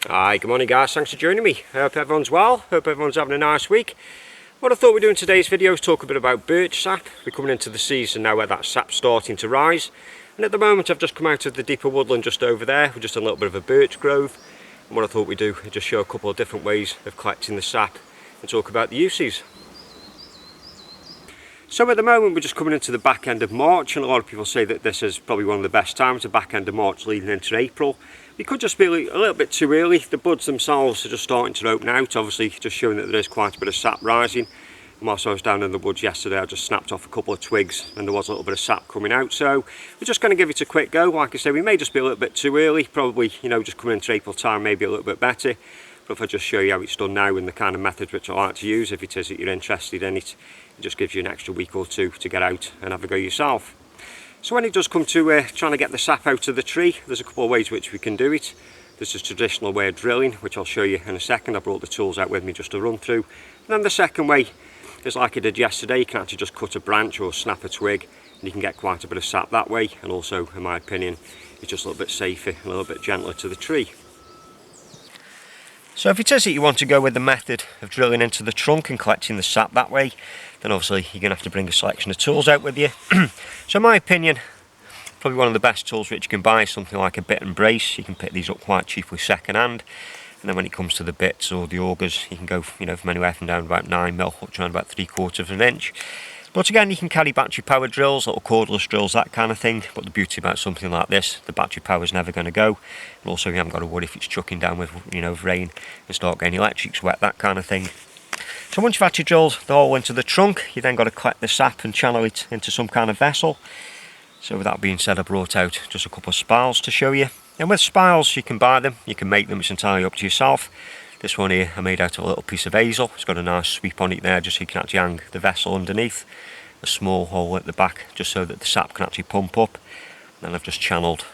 Hi, good morning guys, thanks for joining me. I hope everyone's well, hope everyone's having a nice week. What I thought we'd do in today's video is talk a bit about birch sap. We're coming into the season now where that sap's starting to rise. And at the moment I've just come out of the deeper woodland just over there. We're just in a little bit of a birch grove. And what I thought we'd do is just show a couple of different ways of collecting the sap and talk about the uses. So at the moment we're just coming into the back end of March, and a lot of people say that this is probably one of the best times, the back end of March leading into April. It could just be a little bit too early. The buds themselves are just starting to open out, obviously just showing that there is quite a bit of sap rising. And whilst I was down in the woods yesterday, I just snapped off a couple of twigs and there was a little bit of sap coming out. So we're just going to give it a quick go. Like I say, we may just be a little bit too early, probably, just coming into April time, maybe a little bit better. But if I just show you how it's done now and the kind of methods which I like to use, if it is that you're interested in it, it just gives you an extra week or two to get out and have a go yourself. So when it does come to trying to get the sap out of the tree, there's a couple of ways which we can do it. There's a traditional way of drilling, which I'll show you in a second. I brought the tools out with me just to run through. And then the second way is like I did yesterday. You can actually just cut a branch or snap a twig and you can get quite a bit of sap that way. And also, in my opinion, it's just a little bit safer and a little bit gentler to the tree. So if it is that you want to go with the method of drilling into the trunk and collecting the sap that way, then obviously you're going to have to bring a selection of tools out with you. So in my opinion, probably one of the best tools which you can buy is something like a bit and brace. You can pick these up quite cheaply second hand. And then when it comes to the bits or the augers, you can go from anywhere from down about 9mm up to around about 3/4 of an inch. But again, you can carry battery powered drills, little cordless drills, that kind of thing. But the beauty about something like this, the battery power is never going to go. And also you haven't got to worry if it's chucking down with rain and start getting electrics wet, that kind of thing. So once you've actually drilled the hole into the trunk, you then got to collect the sap and channel it into some kind of vessel. So with that being said, I brought out just a couple of spiles to show you. And with spiles, you can buy them, you can make them, it's entirely up to yourself. This one here I made out of a little piece of hazel. It's got a nice sweep on it there just so you can actually hang the vessel underneath. A small hole at the back just so that the sap can actually pump up. And then I've just channeled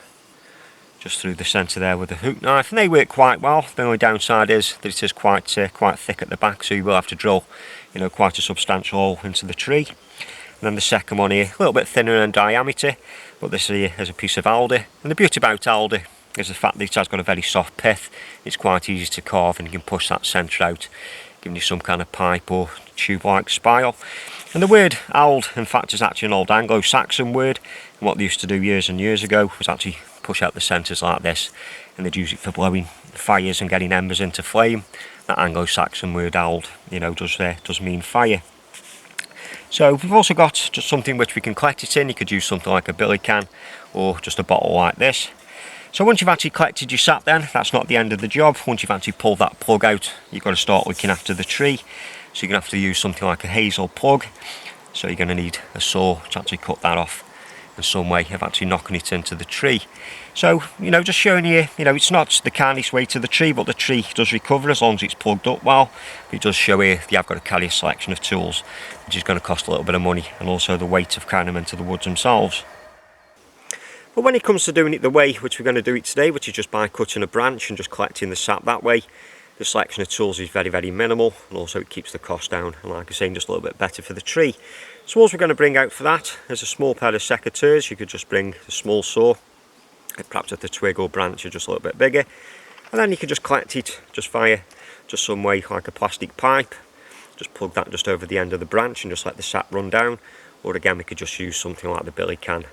just through the centre there with a hook knife, and they work quite well. The only downside is that it is quite thick at the back, so you will have to drill quite a substantial hole into the tree. And then the second one here, a little bit thinner in diameter, but this here is a piece of alder. And the beauty about alder is the fact that it has got a very soft pith. It's quite easy to carve and you can push that centre out, giving you some kind of pipe or tube-like spile. And the word ald, in fact, is actually an old Anglo-Saxon word. And what they used to do years and years ago was actually push out the centres like this, and they'd use it for blowing fires and getting embers into flame. That Anglo-Saxon word ald, does mean fire. So we've also got just something which we can collect it in. You could use something like a billy can or just a bottle like this. So once you've actually collected your sap then, that's not the end of the job. Once you've actually pulled that plug out, you've got to start looking after the tree. So you're going to have to use something like a hazel plug. So you're going to need a saw to actually cut that off and some way of actually knocking it into the tree. So, just showing you, it's not the kindest way to the tree, but the tree does recover as long as it's plugged up well. It does show here that you have got to carry a selection of tools, which is going to cost a little bit of money, and also the weight of carrying them into the woods themselves. But when it comes to doing it the way which we're going to do it today, which is just by cutting a branch and just collecting the sap that way, the selection of tools is very, very minimal, and also it keeps the cost down, and like I say, just a little bit better for the tree. So what we're going to bring out for that is a small pair of secateurs. You could just bring a small saw, perhaps if the twig or branch are just a little bit bigger, and then you can just collect it just via some way like a plastic pipe. Just plug that just over the end of the branch and just let the sap run down. Or again, we could just use something like the billy can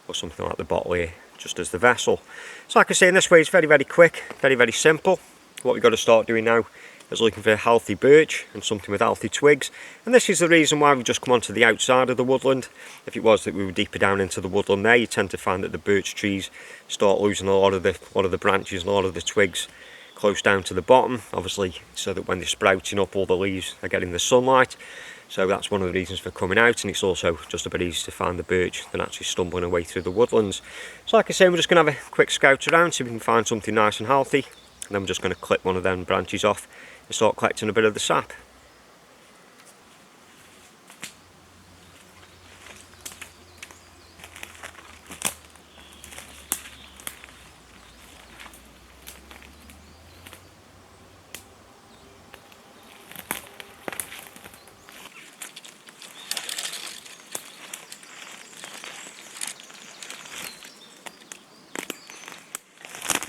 or something like the bottle here just as the vessel. So like I say, in this way it's very, very quick, very, very simple. What we've got to start doing now is looking for a healthy birch and something with healthy twigs. And this is the reason why we've just come onto the outside of the woodland. If it was that we were deeper down into the woodland there, you tend to find that the birch trees start losing a lot of the branches and a lot of the twigs close down to the bottom, obviously so that when they're sprouting up all the leaves are getting the sunlight. So that's one of the reasons for coming out, and it's also just a bit easier to find the birch than actually stumbling away through the woodlands. So like I say, we're just going to have a quick scout around, see if we can find something nice and healthy, and then we're just going to clip one of them branches off and start collecting a bit of the sap.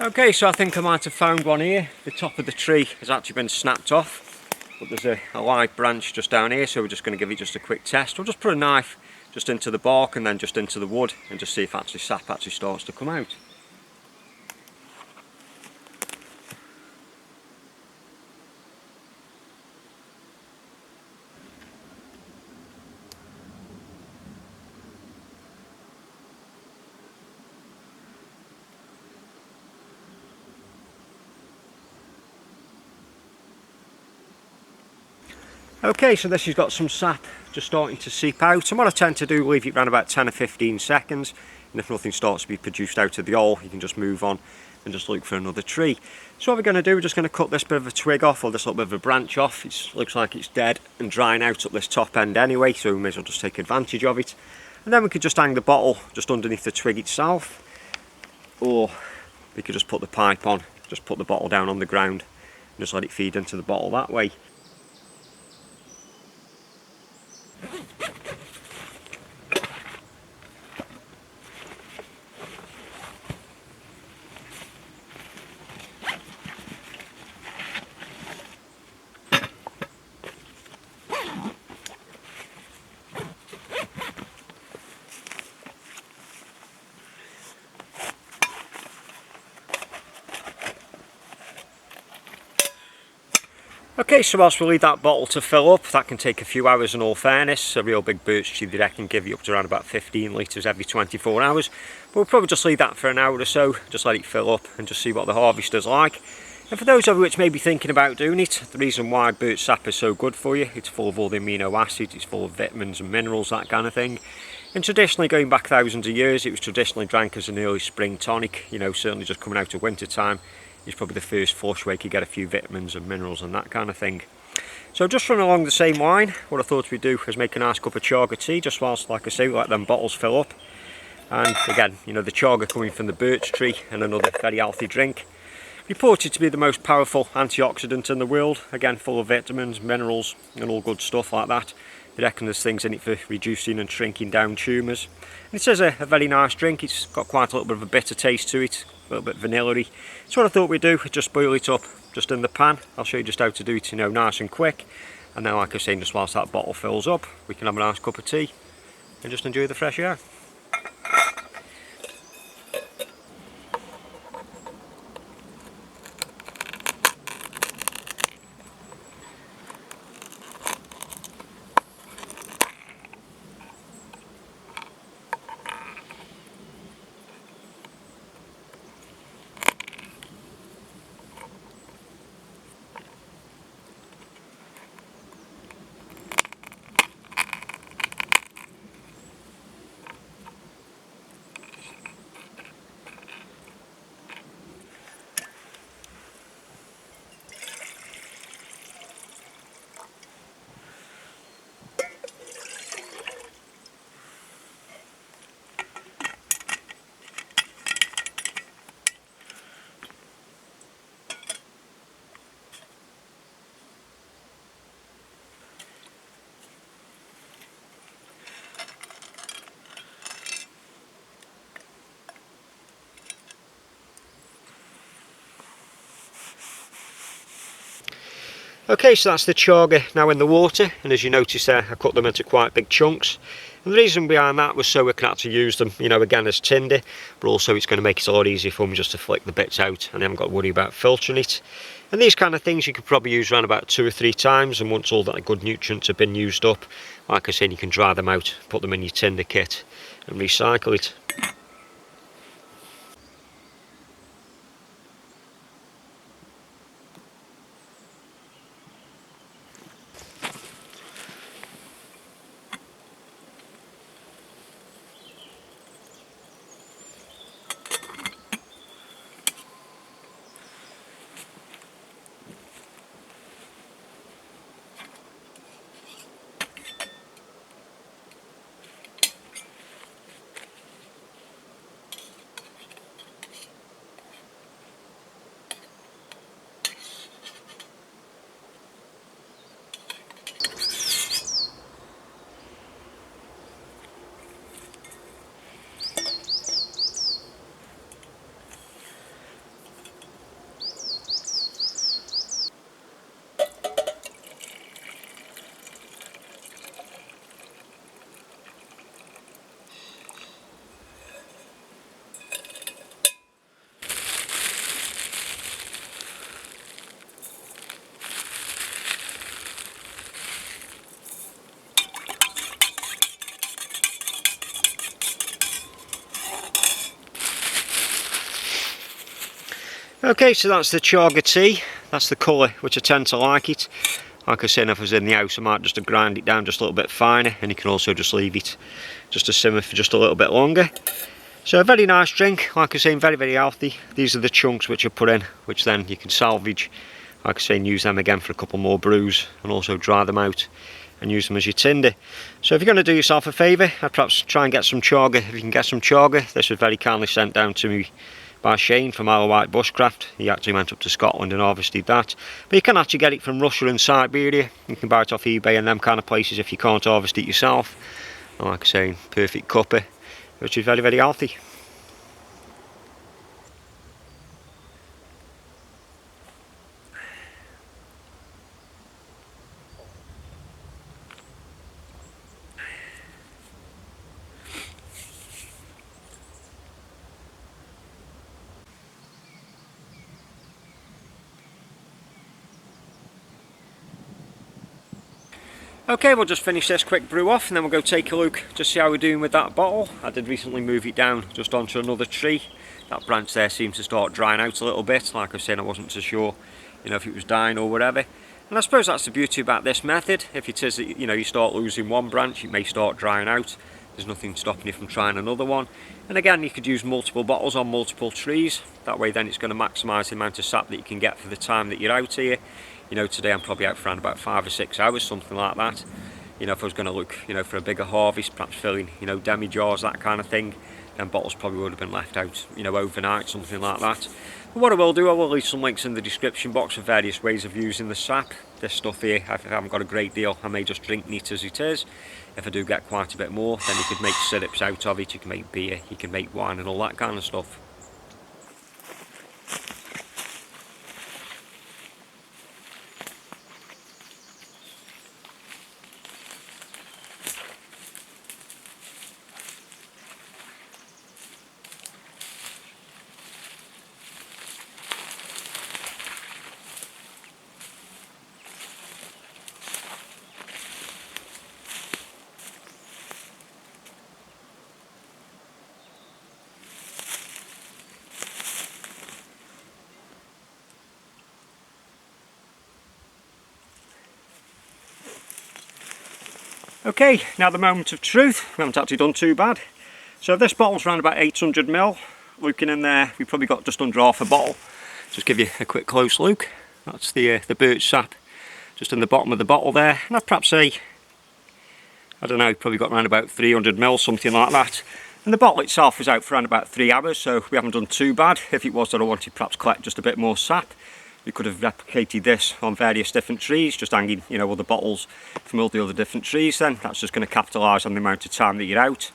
Okay, so I think I might have found one here. The top of the tree has actually been snapped off, but there's a live branch just down here, so we're just going to give it just a quick test. We'll just put a knife just into the bark and then just into the wood and just see if actually sap actually starts to come out. Okay, so this has got some sap just starting to seep out, and what I tend to do, leave it around about 10 or 15 seconds, and if nothing starts to be produced out of the hole, you can just move on and just look for another tree. So what we're going to do, we're just going to cut this bit of a twig off, or this little bit of a branch off. It looks like it's dead and drying out up this top end anyway, so we may as well just take advantage of it. And then we could just hang the bottle just underneath the twig itself, or we could just put the pipe on, just put the bottle down on the ground and just let it feed into the bottle that way. Okay, so whilst we leave that bottle to fill up, that can take a few hours in all fairness. A real big birch tree, they can give you up to around about 15 litres every 24 hours. But we'll probably just leave that for an hour or so, just let it fill up and just see what the harvest is like. And for those of you which may be thinking about doing it, the reason why birch sap is so good for you, it's full of all the amino acids, it's full of vitamins and minerals, that kind of thing. And traditionally, going back thousands of years, it was traditionally drank as an early spring tonic, you know, certainly just coming out of winter time. It's probably the first flush where you could get a few vitamins and minerals and that kind of thing. So just running along the same line, what I thought we'd do is make a nice cup of chaga tea, just whilst, like I say, we let them bottles fill up. And again, you know, the chaga coming from the birch tree, and another very healthy drink. Reported to be the most powerful antioxidant in the world, again full of vitamins, minerals and all good stuff like that. They reckon there's things in it for reducing and shrinking down tumours. And it says a very nice drink. It's got quite a little bit of a bitter taste to it, a little bit vanilla-y. So what I thought we'd do is just boil it up just in the pan. I'll show you just how to do it, you know, nice and quick. And then, like I was saying, just whilst that bottle fills up, we can have a nice cup of tea and just enjoy the fresh air. Okay, so that's the chaga now in the water, and as you notice there, I cut them into quite big chunks. And the reason behind that was so we can actually use them, you know, again as tinder, but also it's going to make it a lot easier for me just to flick the bits out, and I haven't got to worry about filtering it. And these kind of things you could probably use around about 2 or 3 times, and once all that good nutrients have been used up, like I said, you can dry them out, put them in your tinder kit and recycle it. Okay, so that's the Chaga tea. That's the colour which I tend to like it. Like I said, if I was in the house I might just grind it down just a little bit finer, and you can also just leave it just to simmer for just a little bit longer. So a very nice drink, like I say, very, very healthy. These are the chunks which I put in, which then you can salvage, like I say, and use them again for a couple more brews, and also dry them out and use them as your tinder. So if you're going to do yourself a favour, I'd perhaps try and get some Chaga, if you can get some Chaga. This was very kindly sent down to me by Shane from Isle of Wight Bushcraft. He actually went up to Scotland and harvested that. But you can actually get it from Russia and Siberia. You can buy it off eBay and them kind of places if you can't harvest it yourself. And like I say, perfect cuppa, which is very, very healthy. Okay, we'll just finish this quick brew off and then we'll go take a look to see how we're doing with that bottle. I did recently move it down just onto another tree. That branch there seems to start drying out a little bit. Like I was saying, I wasn't so sure, if it was dying or whatever. And I suppose that's the beauty about this method. If it is that, you start losing one branch, it may start drying out. There's nothing stopping you from trying another one. And again, you could use multiple bottles on multiple trees. That way then it's going to maximise the amount of sap that you can get for the time that you're out here. Today I'm probably out for around about 5 or 6 hours, something like that. If I was going to look, for a bigger harvest, perhaps filling, demi jars, that kind of thing, then bottles probably would have been left out, overnight, something like that. But what I will do, I will leave some links in the description box for various ways of using the sap. This stuff here, if I haven't got a great deal, I may just drink neat as it is. If I do get quite a bit more, then you could make syrups out of it, you can make beer, you can make wine and all that kind of stuff. Okay, now the moment of truth. We haven't actually done too bad. So this bottle's around about 800ml. Looking in there, we've probably got just under half a bottle. Just give you a quick close look. That's the Birch Sap just in the bottom of the bottle there. And I'd perhaps say, I don't know, probably got around about 300ml, something like that. And the bottle itself was out for around about 3 hours, so we haven't done too bad. If it was that I wanted to perhaps collect just a bit more sap, we could have replicated this on various different trees, just hanging, all the bottles from all the other different trees then. That's just going to capitalise on the amount of time that you're out.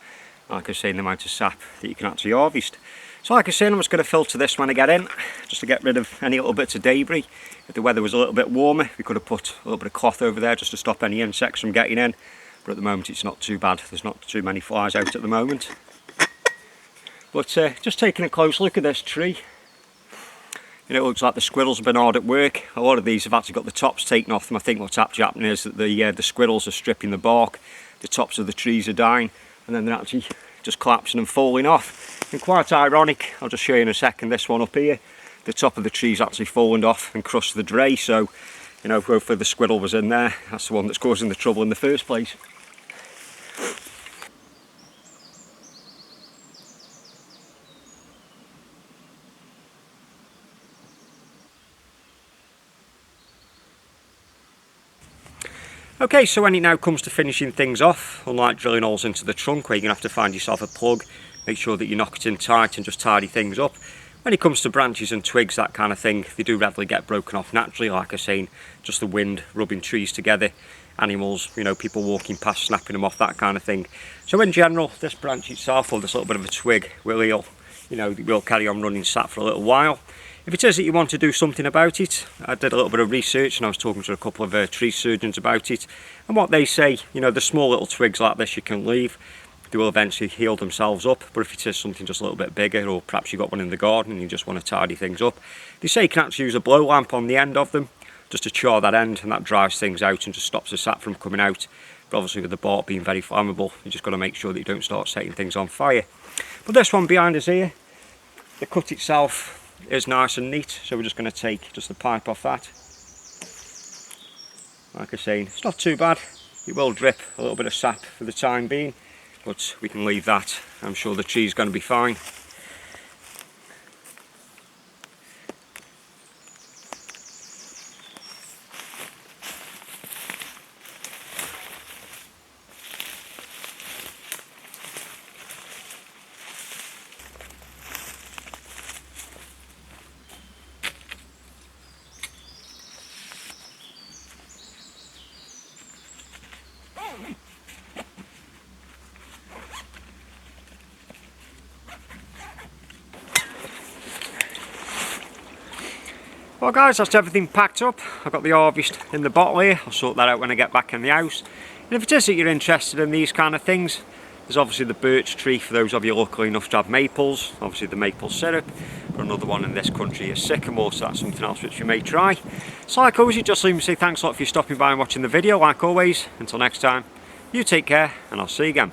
Like I say, the amount of sap that you can actually harvest. So like I say, I'm just going to filter this when I get in, just to get rid of any little bits of debris. If the weather was a little bit warmer, we could have put a little bit of cloth over there just to stop any insects from getting in. But at the moment it's not too bad, there's not too many flies out at the moment. But just taking a close look at this tree. It looks like the squirrels have been hard at work. A lot of these have actually got the tops taken off them. I think what's actually happening is that the squirrels are stripping the bark, the tops of the trees are dying, and then they're actually just collapsing and falling off. And quite ironic, I'll just show you in a second, this one up here, the top of the tree's actually fallen off and crushed the dray, so hopefully the squirrel was in there. That's the one that's causing the trouble in the first place. Okay, so when it now comes to finishing things off, unlike drilling holes into the trunk where you're going to have to find yourself a plug, make sure that you knock it in tight and just tidy things up. When it comes to branches and twigs, that kind of thing, they do readily get broken off naturally, like I was saying, just the wind rubbing trees together, animals, people walking past, snapping them off, that kind of thing. So in general, this branch itself, or this little bit of a twig, will heal, will carry on running sap for a little while. If it is that you want to do something about it, I did a little bit of research and I was talking to a couple of tree surgeons about it, and what they say, the small little twigs like this you can leave, they will eventually heal themselves up. But if it is something just a little bit bigger, or perhaps you've got one in the garden and you just want to tidy things up, they say you can actually use a blow lamp on the end of them just to char that end, and that dries things out and just stops the sap from coming out. But obviously with the bark being very flammable, you just got to make sure that you don't start setting things on fire. But this one behind us here, the cut itself, is nice and neat, so we're just going to take just the pipe off that. Like I say, it's not too bad. It will drip a little bit of sap for the time being, but we can leave that. I'm sure the tree's going to be fine. Well guys, that's everything packed up. I've got the harvest in the bottle here. I'll sort that out when I get back in the house. And if it is that you're interested in these kind of things, there's obviously the birch tree for those of you lucky enough to have maples, obviously the maple syrup, or another one in this country is sycamore, so that's something else which you may try. So like always, just leave me say thanks a lot for you stopping by and watching the video. Like always, until next time, you take care and I'll see you again.